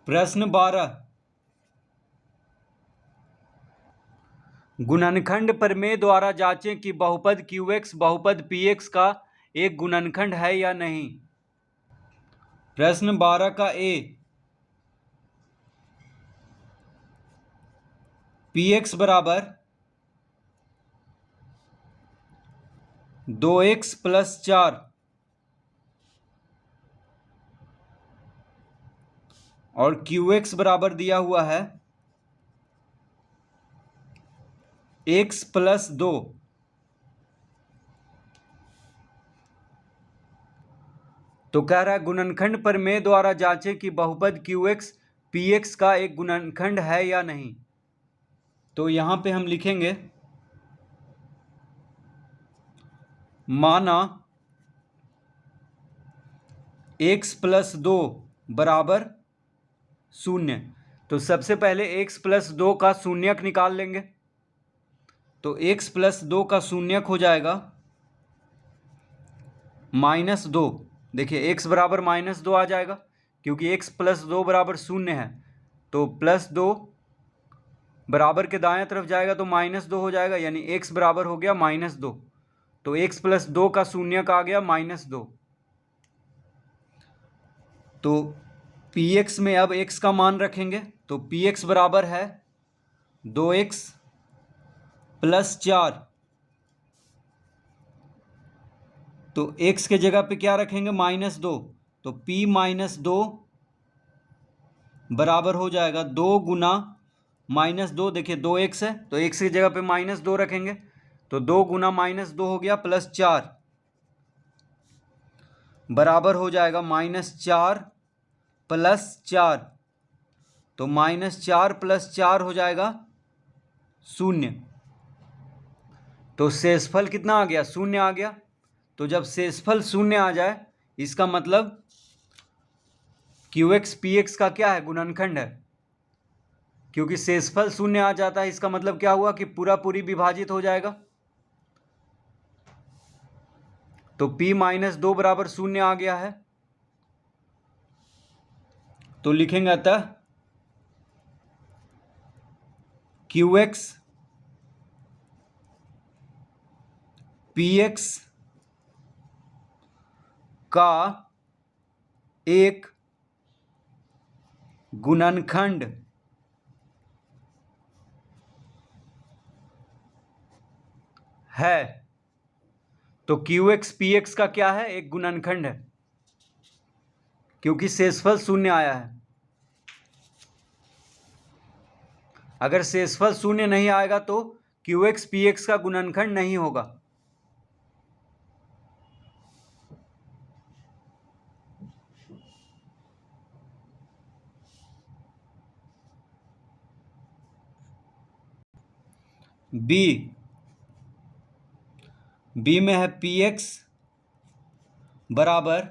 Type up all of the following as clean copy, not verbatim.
प्रश्न 12, गुणनखंड प्रमेय द्वारा जांचें कि बहुपद QX बहुपद PX का एक गुणनखंड है या नहीं। प्रश्न 12 का A, PX बराबर 2x + 4 और QX बराबर दिया हुआ है x + 2। तो कह रहा है गुणनखंड प्रमेय द्वारा जांचें कि बहुपद QX PX का एक गुणनखंड है या नहीं। तो यहां पे हम लिखेंगे माना x + 2 बराबर 0। तो सबसे पहले x + 2 का शून्यक निकाल लेंगे। तो x + 2 का शून्यक हो जाएगा -2। देखिए x बराबर -2 आ जाएगा क्योंकि x + 2 बराबर 0 है। तो +2 बराबर के दाएं तरफ जाएगा तो -2 हो जाएगा, यानी x बराबर हो गया -2। तो x + 2 का शून्यक आ गया -2। तो px में अब x का मान रखेंगे। तो px बराबर है 2x + 4। तो x के जगह पे क्या रखेंगे -2। तो p - 2 बराबर हो जाएगा 2 गुना -2। देखिए 2x है तो x की जगह पे -2 रखेंगे। तो 2 गुना -2 हो गया +4 बराबर हो जाएगा -4 + 4। तो -4 + 4 हो जाएगा 0। तो शेषफल कितना आ गया? 0 आ गया। तो जब शेषफल 0 आ जाए इसका मतलब QX PX का क्या है? गुणनखंड है। क्योंकि शेषफल 0 आ जाता है इसका मतलब क्या हुआ कि पूरा पूरी विभाजित हो जाएगा। तो p - 2 बराबर 0 आ गया है। तो लिखेंगे अतः QX PX का एक गुणनखंड है। तो QX PX का क्या है? एक गुणनखंड है क्योंकि शेषफल 0 आया है। अगर शेषफल 0 नहीं आएगा तो QX PX का गुणनखंड नहीं होगा। B में है PX बराबर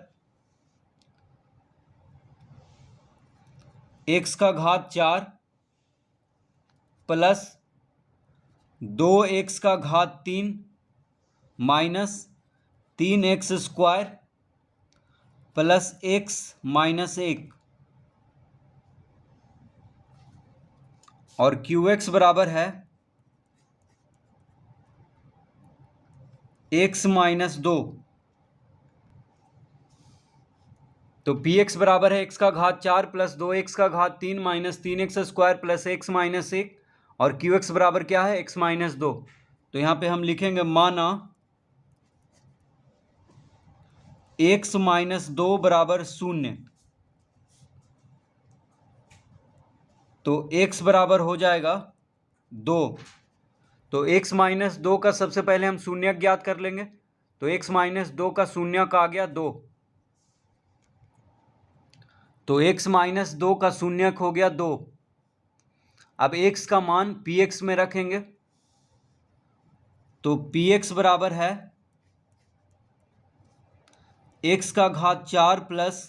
x का घात 4 प्लस 2x का घात 3 माइनस 3x² प्लस x - 1 और QX बराबर है x - 2। तो PX बराबर है x का घात 4 प्लस 2x का घात 3 माइनस 3x² प्लस x - 1 और QX बराबर क्या है? x - 2। तो यहाँ पे हम लिखेंगे माना x - 2 बराबर 0। तो x बराबर हो जाएगा 2। तो x - 2 का सबसे पहले हम शून्यक ज्ञात कर लेंगे। तो x - 2 का शून्यक आ गया 2। तो x - 2 का शून्यक हो गया 2। अब x का मान px में रखेंगे। तो px बराबर है x का घात 4 प्लस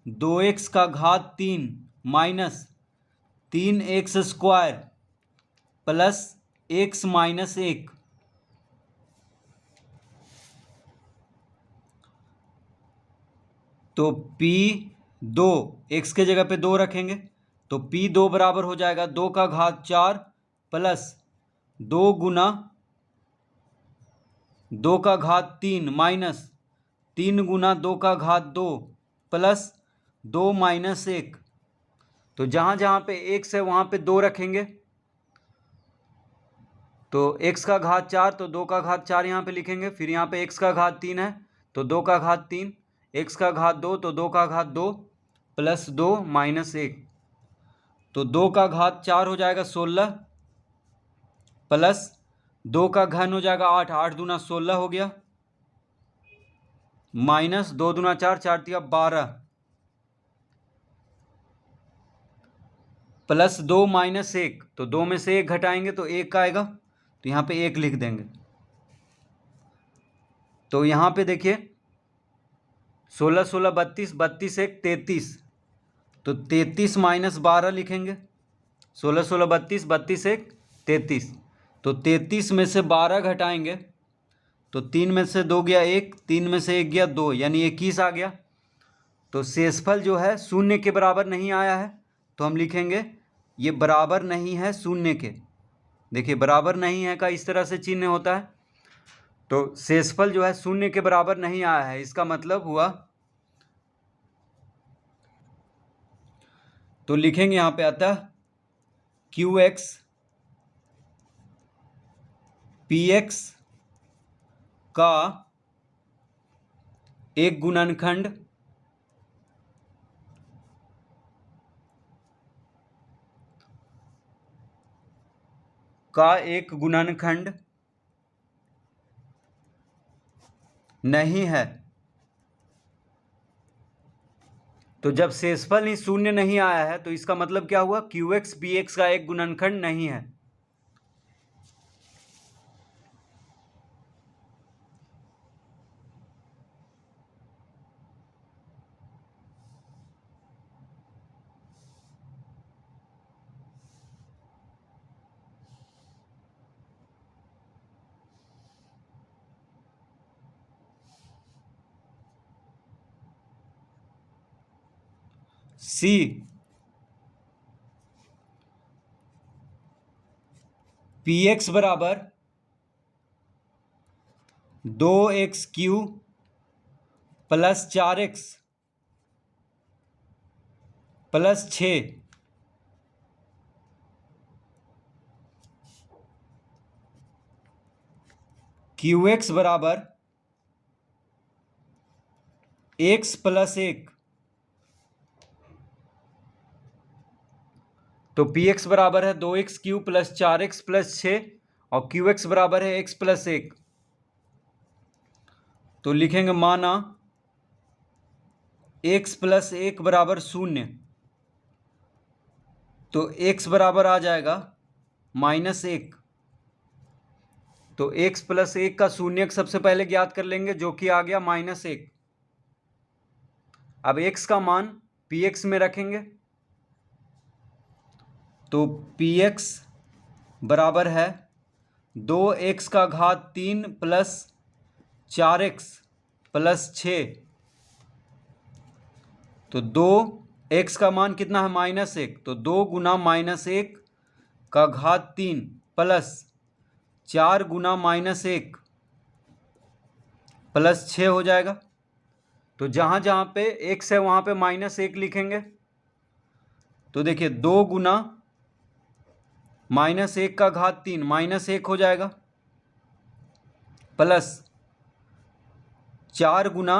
2x का घात 3 माइनस 3x² प्लस x - 1। तो p दो, एक्स के जगह पे 2 रखेंगे तो P2 बराबर हो जाएगा 2 का घात 4 प्लस 2 गुना 2 का घात 3 माइनस 3 गुना 2 का घात 2 प्लस 2 माइनस 1। तो जहाँ जहाँ पे x है वहाँ पे 2 रखेंगे तो x का घात 4 तो 2 का घात 4 यहाँ पे लिखेंगे। फिर यहाँ पे x का घात 3 है तो 2 का घात 3, x का घात 2 तो 2 का घात 2 प्लस 2 माइनस 1। तो 2 का घात 4 हो जाएगा 16 प्लस 2 का घन हो जाएगा 8, 8 दूना 16 हो गया माइनस 2 दूना 4, 4 तिया 12 प्लस 2 माइनस 1। तो 2 में से 1 घटाएंगे तो 1 का आएगा तो यहाँ पे 1 लिख देंगे। तो यहाँ पे देखिए 16 16 32, 32 1 33, तो 33 माइनस 12 लिखेंगे। 16 16 32, 32 1 33, तो 33 में से 12 घटाएंगे तो 3 में से 2 गया 1, 3 में से 1 गया 2, यानी 21 आ गया। तो शेषफल जो है शून्य के बराबर नहीं आया है तो हम लिखेंगे ये बराबर नहीं है शून्य के। देखिए बराबर नहीं है का इस तरह से चिन्ह होता है, तो शेषफल जो है शून्य के बराबर नहीं आया है, इसका मतलब हुआ तो लिखेंगे यहाँ पे अतः QX PX का एक गुणनखंड नहीं है। तो जब शेषफल ही शून्य नहीं आया है तो इसका मतलब क्या हुआ, QX PX का एक गुणनखंड नहीं है। C PX बराबर 2x³ plus 4x plus 6 QX बराबर x प्लस 1, तो PX बराबर है 2x³ प्लस 4x प्लस 6 और QX बराबर है x प्लस 1। तो लिखेंगे माना x प्लस 1 बराबर 0, तो x बराबर आ जाएगा -1। तो x प्लस 1 का शून्यक सबसे पहले ज्ञात कर लेंगे जो कि आ गया -1। अब x का मान px में रखेंगे तो px बराबर है 2x का घात 3 प्लस 4x प्लस 6, तो 2x का मान कितना है -1, तो 2 गुना -1 का घात 3 प्लस 4 गुना -1 प्लस 6 हो जाएगा। तो जहाँ जहाँ पे x है वहाँ पे -1 लिखेंगे। तो देखिए 2 गुना -1 का घात 3 -1 हो जाएगा प्लस 4 गुना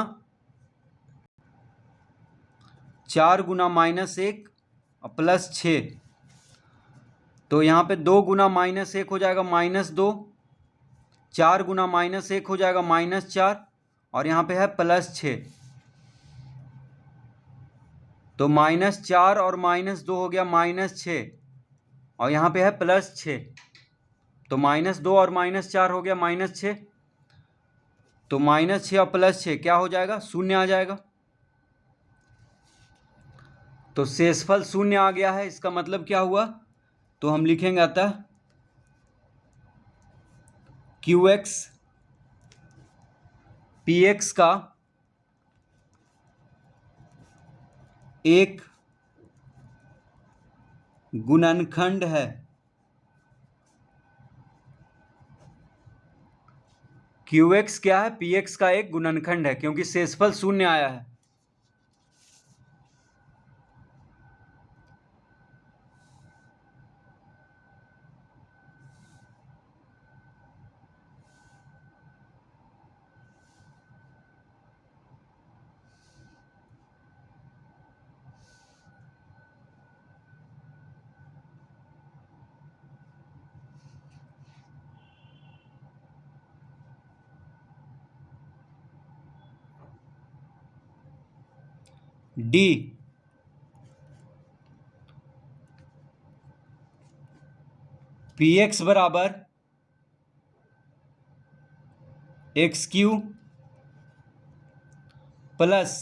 -1 और प्लस 6, तो यहाँ पे 2 गुना -1 हो जाएगा -2, 4 गुना -1 हो जाएगा -4 और यहाँ पे है प्लस 6, तो -4 और -2 हो गया -6 और यहाँ पे है प्लस 6, तो -2 और -4 हो गया -6, तो -6 और प्लस 6 क्या हो जाएगा, शून्य आ जाएगा। तो शेषफल शून्य आ गया है, इसका मतलब क्या हुआ, तो हम लिखेंगे अतः QX PX का एक गुणनखंड है। QX क्या है? PX का एक गुणनखंड है, क्योंकि शेषफल शून्य आया है। D PX बराबर XQ plus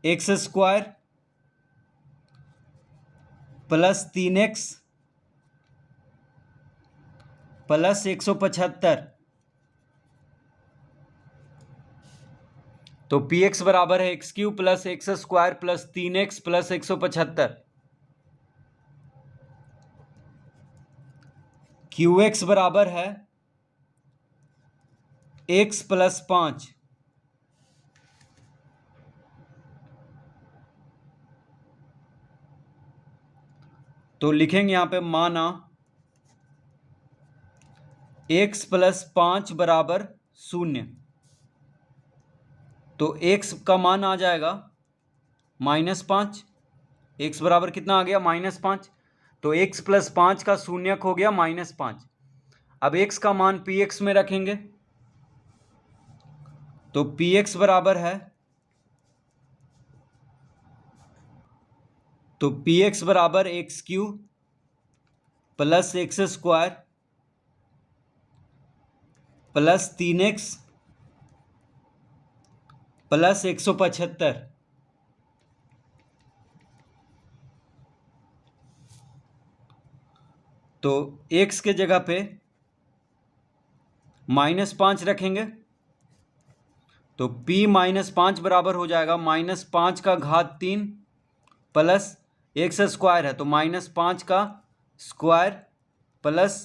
X² plus 3X plus 175। तो PX बराबर है XQ plus X² plus 3X plus 175। QX बराबर है X प्लस 5। तो लिखेंगे यहां पे माना x प्लस 5 बराबर 0। तो x का मान आ जाएगा -5। x बराबर कितना आ गया? -5। तो x प्लस 5 का शून्यक हो गया -5। अब x का मान px में रखेंगे, तो px बराबर है, तो px बराबर XQ plus X² plus 3X plus 175। तो x के जगह पे -5 रखेंगे, तो p -5 बराबर हो जाएगा -5 का घात 3 प्लस X² है, तो -5 का स्क्वायर प्लस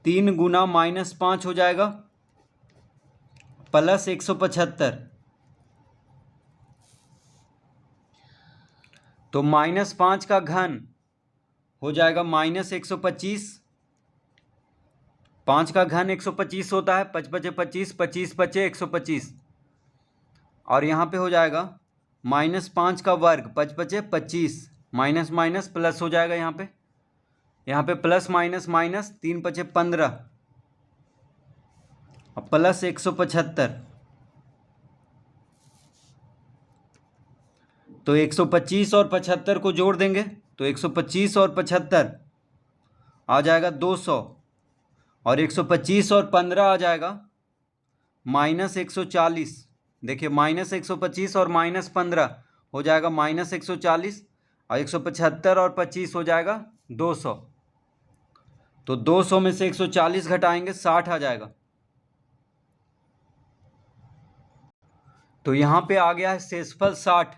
3 गुना -5 हो जाएगा प्लस 175। तो -5 का घन हो जाएगा -125। 5 का घन 125 होता है, 5 बचे 25, 25 बचे 125। और यहाँ पे हो जाएगा -5 का वर्ग, 5 बचे 25, माइनस माइनस प्लस हो जाएगा यहाँ पे प्लस माइनस माइनस, 3 बचे 15 और प्लस 175। तो 125 और 75 को जोड़ देंगे, तो 125 और 75 आ जाएगा 200, और 125 और 15 आ जाएगा -140। देखिए -125 और -15 हो जाएगा -140, और 175 और 25 हो जाएगा 200। तो 200 में से 140 घटाएंगे 60 आ जाएगा। तो यहाँ पे आ गया है शेषफल 60।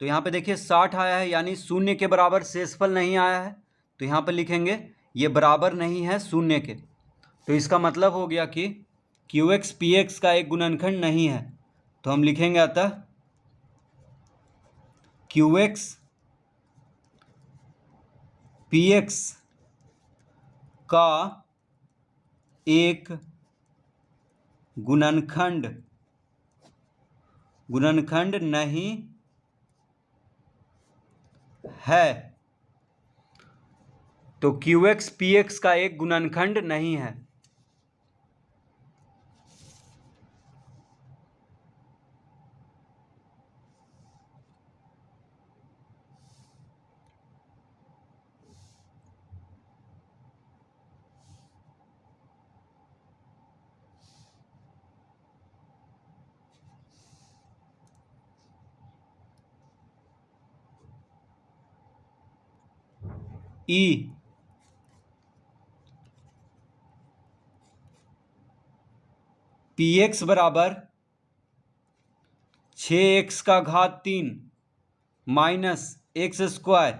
तो यहाँ पे देखिए 60 आया है, यानी शून्य के बराबर शेषफल नहीं आया है। तो यहाँ पे लिखेंगे ये बराबर नहीं है शून्य के। तो इसका मतलब हो गया कि QX PX का एक गुणनखंड नहीं है। तो हम लिखेंगे अतः QX PX का एक गुणनखंड नहीं है। तो QX PX का एक गुणनखंड नहीं है। E PX बराबर 6x का घात 3 minus x square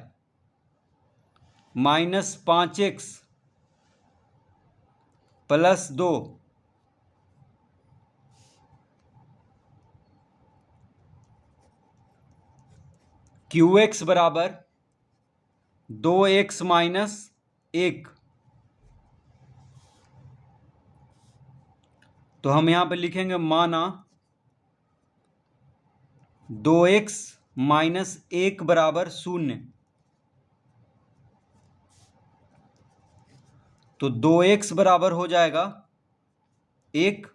minus 5x plus 2 Q x बराबर 2x माइनस 1। तो हम यहाँ पे लिखेंगे माना 2x माइनस 1 बराबर 0। तो 2x बराबर हो जाएगा 1।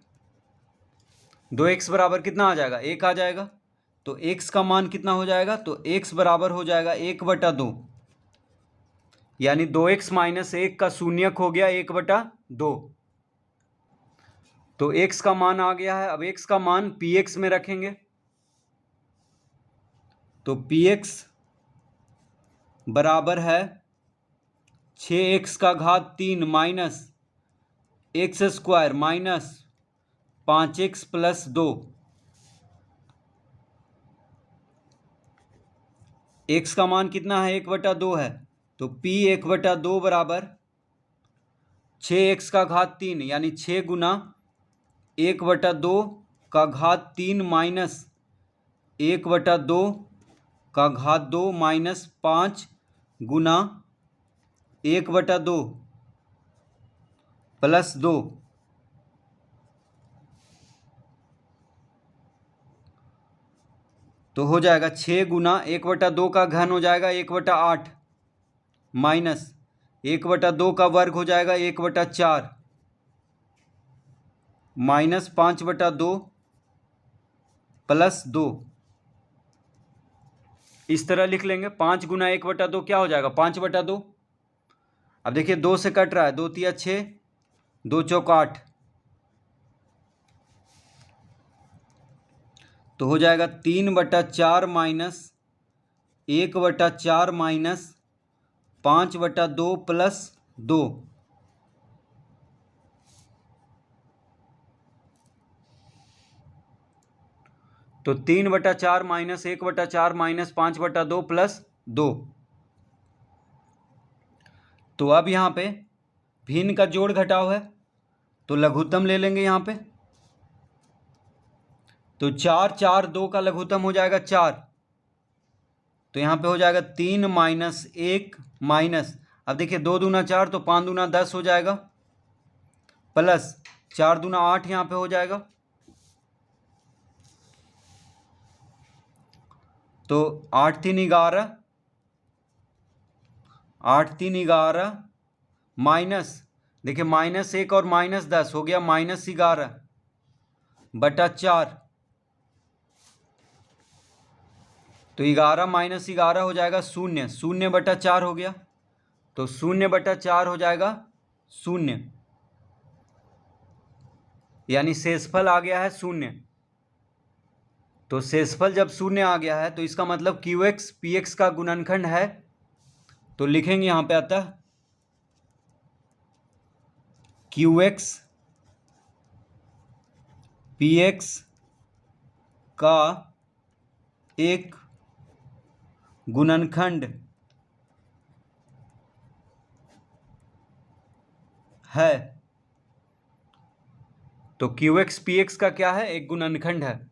2x बराबर कितना आ जाएगा? 1 आ जाएगा। तो x का मान कितना हो जाएगा? तो x बराबर हो जाएगा 1/2, यानी 2x माइनस 1 का शून्यक हो गया 1/2। तो x का मान आ गया है। अब x का मान px में रखेंगे, तो px बराबर है 6x का घात 3 minus x square minus 5x plus 2। x का मान कितना है? 1/2 है। तो p 1/2 बराबर 6x का घात 3 यानी 6 गुना 1/2 का घात 3 माइनस 1/2 का घात 2 माइनस 5 गुना 1/2 प्लस 2। तो हो जाएगा 6 गुना 1/2 का घन हो जाएगा 1/8 माइनस 1/2 का वर्ग हो जाएगा 1/4 माइनस 5/2 प्लस 2। इस तरह लिख लेंगे। 5 गुना 1/2 क्या हो जाएगा? 5/2। अब देखिए 2 से कट रहा है, 2 तिया 6, 2 चौक 8। तो हो जाएगा 3/4 माइनस 1/4 माइनस 5/2 प्लस 2। तो 3/4 माइनस 1/4 माइनस 5/2 प्लस 2। तो अब यहाँ पे भिन्न का जोड़ घटाव है, तो लघुत्तम ले लेंगे यहाँ पे। तो 4 4 2 का लघुत्तम हो जाएगा 4। तो यहाँ पे हो जाएगा 3 माइनस 1 माइनस, अब देखिए 2 दूना 4 तो 5 दूना 10 हो जाएगा, प्लस 4 दूना 8 यहाँ पे हो जाएगा। तो 8 3 11, 8 3 11 माइनस, देखिए -1 और -10 हो गया -11/4। तो 11 माइनस 11 हो जाएगा 0, 0/4 हो गया। तो 0/4 हो जाएगा 0, यानी शेषफल आ गया है 0। तो शेषफल जब 0 आ गया है तो इसका मतलब QX PX का गुणनखंड है। तो लिखेंगे यहाँ पे अतः QX PX का एक गुणनखंड है। तो QX PX का क्या है? एक गुणनखंड है।